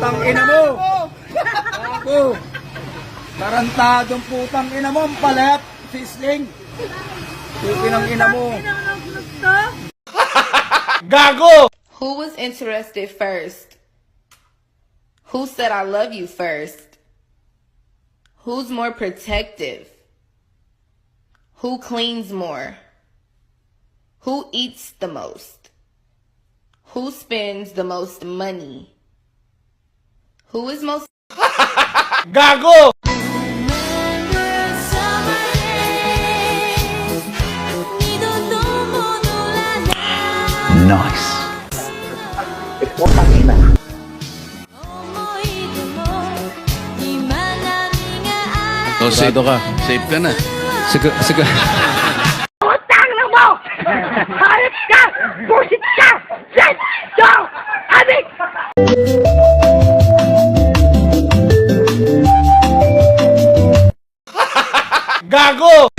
putang ina mo! Ako! Tarantadong putang ina mo, ang palat! Sisling! Tukin ang ina mo! Gago! Who was interested first? Who said I love you first? Who's more protective? Who cleans more? Who eats the most? Who spends the most money? Who is most... Gago! Nice. Oh, safe ka. Safe ka na. Sige, sige. Utang na mo! Hayop ka! Busit ka! Shit! Go! Adik! Gago!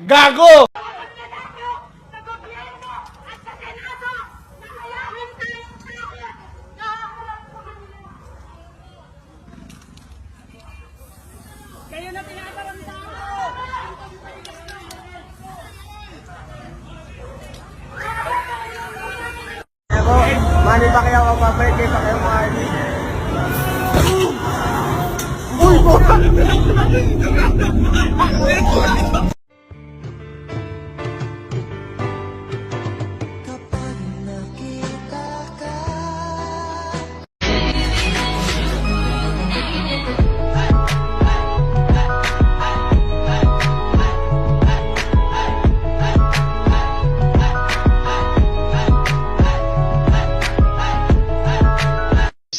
Gago! Kayo na pinaparamitang ko! Mani pa kaya ako pa-birthday pa kayo Mani? Uy!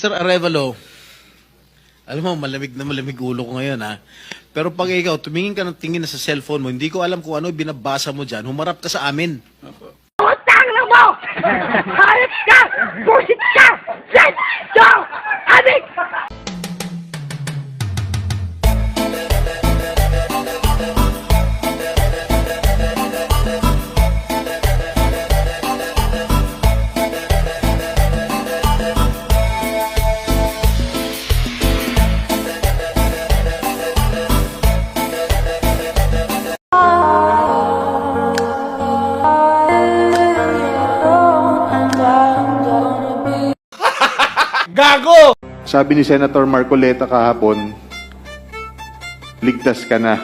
Mr. Arevalo, alam mo, malamig na malamig ulo ko ngayon, ha? Pero pag ikaw, tumingin ka ng tingin na sa cellphone mo, hindi ko alam kung ano binabasa mo dyan, humarap ka sa amin. Utang na mo! Hayop ka! Busit ka! Shit! Go! Adik! Gago! Sabi ni Senator Marcoleta kahapon, ligtas ka na.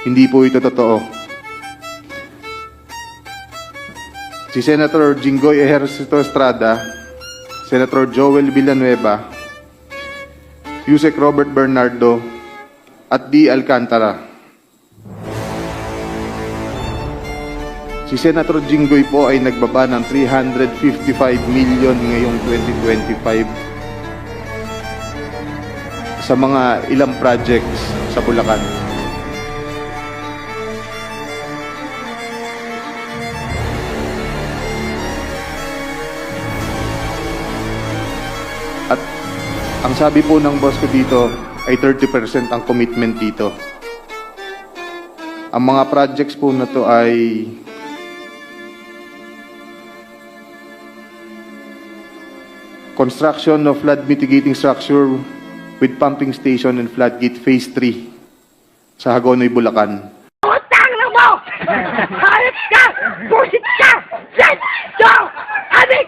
Hindi po ito totoo. Si Senator Jinggoy Ejercito Estrada, Senator Joel Villanueva, Yusek Robert Bernardo, at D. Alcantara. Si Senator Jinggoy po ay nagbaba ng 355 million ngayong 2025 sa mga ilang projects sa Bulacan. At ang sabi po ng boss ko dito ay 30% ang commitment dito. Ang mga projects po na to ay construction of flood mitigating structure with pumping station and floodgate phase 3 sa Hagonoy, Bulacan. Utang na mo! Hayop ka! Busit ka! Shit! Go! Adik!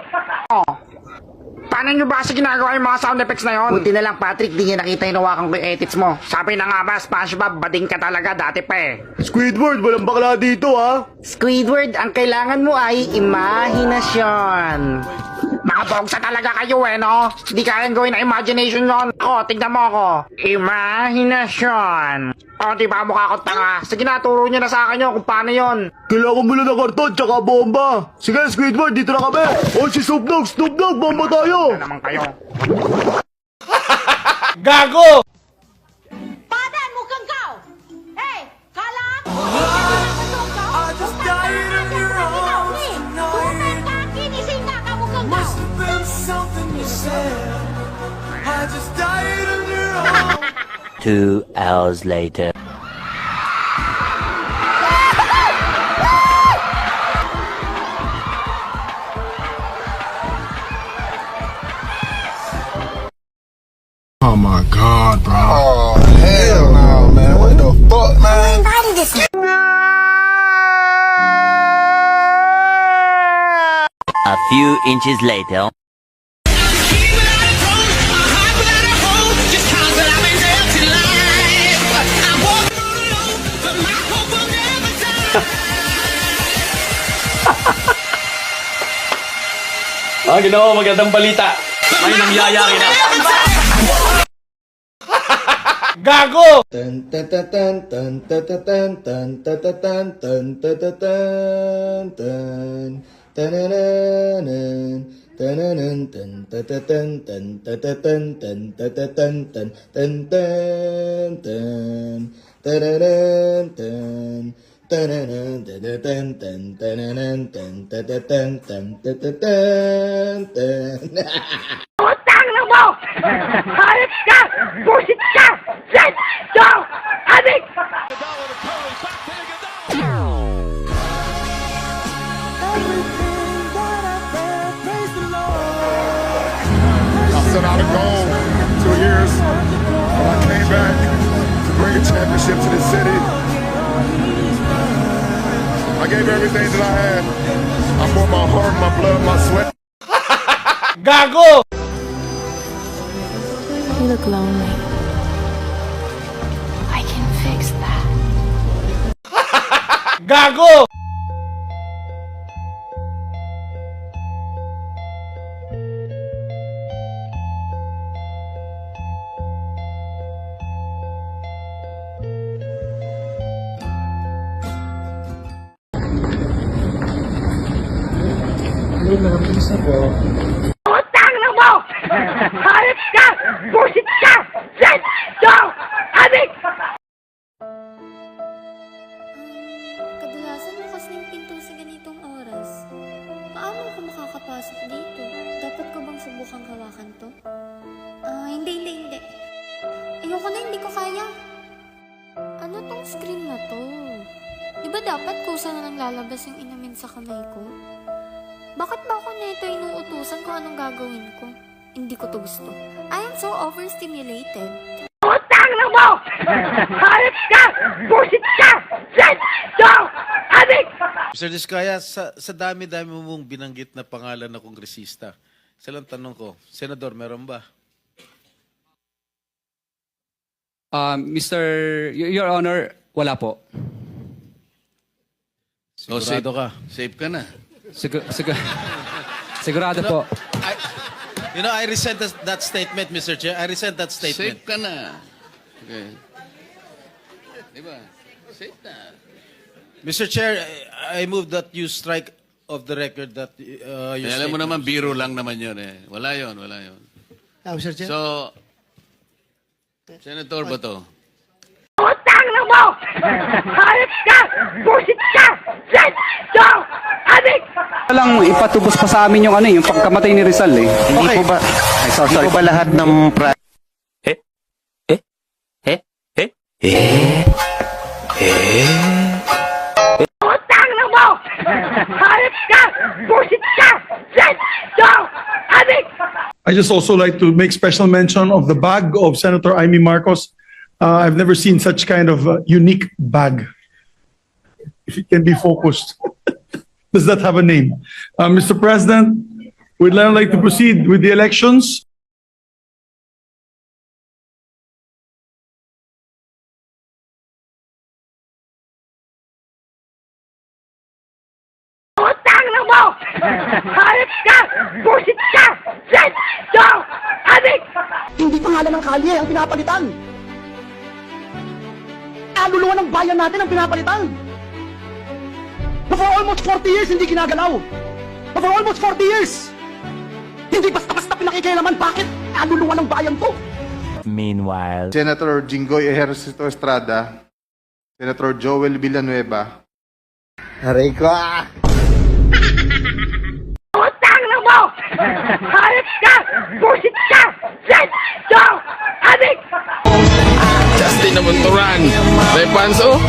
Paano nyo ba kasi ginagawa yung mga sound effects na yon? Buti na lang, Patrick, di niya nakita yung nawakan ko yung edits mo. Sabi na nga ba, SpongeBob, bading ka talaga dati pa eh. Squidward, walang bakla dito ha! Squidward, ang kailangan mo ay imahinasyon. Mga bogsa talaga kayo eh, no? Hindi kayang gawin na imagination yon. Ako, tignan mo ako. Imahinasyon. O, di ba mukha ko tanga? Sige na, turo nyo na sa akin yun kung paano yon. Kailangan mo lang ng karton tsaka bomba! Sige, Squidward, dito na kami! O, si Snoop Dogg, bomba tayo! Ano naman kayo? Gago! Padan mo kang kao! Hey! Kala! 2 hours later. Oh my god, bro. Oh, hell no, man. What the fuck, man? A few inches later. Ginoo, magandang balita. May nangyayari na. Gago! Tan tan tan tan tan tan tan tan tan tan tan tan tan tanananan tananan tan tan tan tan tan tan tan tan tan tan tan tan tananan tan tananan tan tan tananan tan tan tan tan tan tan. Utang na mo! Hayop ka! Busit ka! Let's go! Adik! I set out a goal 2 years, but I came back to bring a championship to this city. I gave everything that I had. I poured my heart, my blood, my sweat. Gago! You look lonely. I can fix that. Gago! Utang na mo! Hayop ka! Busit ka! Let's go! Adik! Kadalasan bukas na yung pinto sa ganitong oras. Paano ako makakapasok dito? Dapat ko bang subukang hawakan to? Hindi. Ayoko na, hindi ko kaya. Ano tong screen na to? Di ba dapat kusa na lang lalabas yung inamin sa kamay ko? Bakit ba ako nito inuutusan kung anong gagawin ko? Hindi ko to gusto. I am so overstimulated. Utang na mo! Hayop ka! Busit ka! Let's go! Adik! Mr. Diskaya, sa dami-dami mong binanggit na pangalan na kongresista, isa lang tanong ko, Senador, meron ba? Your Honor, wala po. Sigurado ka? Safe ka na. Sigurado po. I resent that statement, Mr. Chair. I resent that statement. Safe ka na. Okay. Diba? Safe na. Mr. Chair, I move that you strike of the record that your Alam mo statement- naman, biro lang naman yun eh. Wala yun. Mr. Chair. So, Senator ba to? Utang na mo! Hayop ka! Busit ka! Let's go! Adik! Lang ipatubos pa sa amin yung yung pagkamatay ni Rizal eh. Hindi po ba? Ay, sorry. Hindi po ba lahat ng Utang na mo! Hayop ka! Busit ka! Let's go! Adik! I just also like to make special mention of the bag of Senator Amy Marcos. I've never seen such kind of unique bag. If it can be focused. Does that have a name? Mr. President, we'd now like to proceed with the elections. Utang na mo! Hayop ka! Busit ka! Let's go! Adik! Hindi pangalan ng kalye ang pinapalitan. Kaluluwa ng bayan natin ang pinapalitan. For almost 40 years, hindi ginagalaw. For almost 40 years. Hindi basta-basta pinakikialaman. Bakit? Kaluluwa ng bayan to. Meanwhile. Senator Jinggoy Ejercito Estrada, Senator Joel Villanueva. Aray ko! Utang na mo! Hayop ka! Busit ka! Let's go! Adik! Justin naman to run. May pants, oh.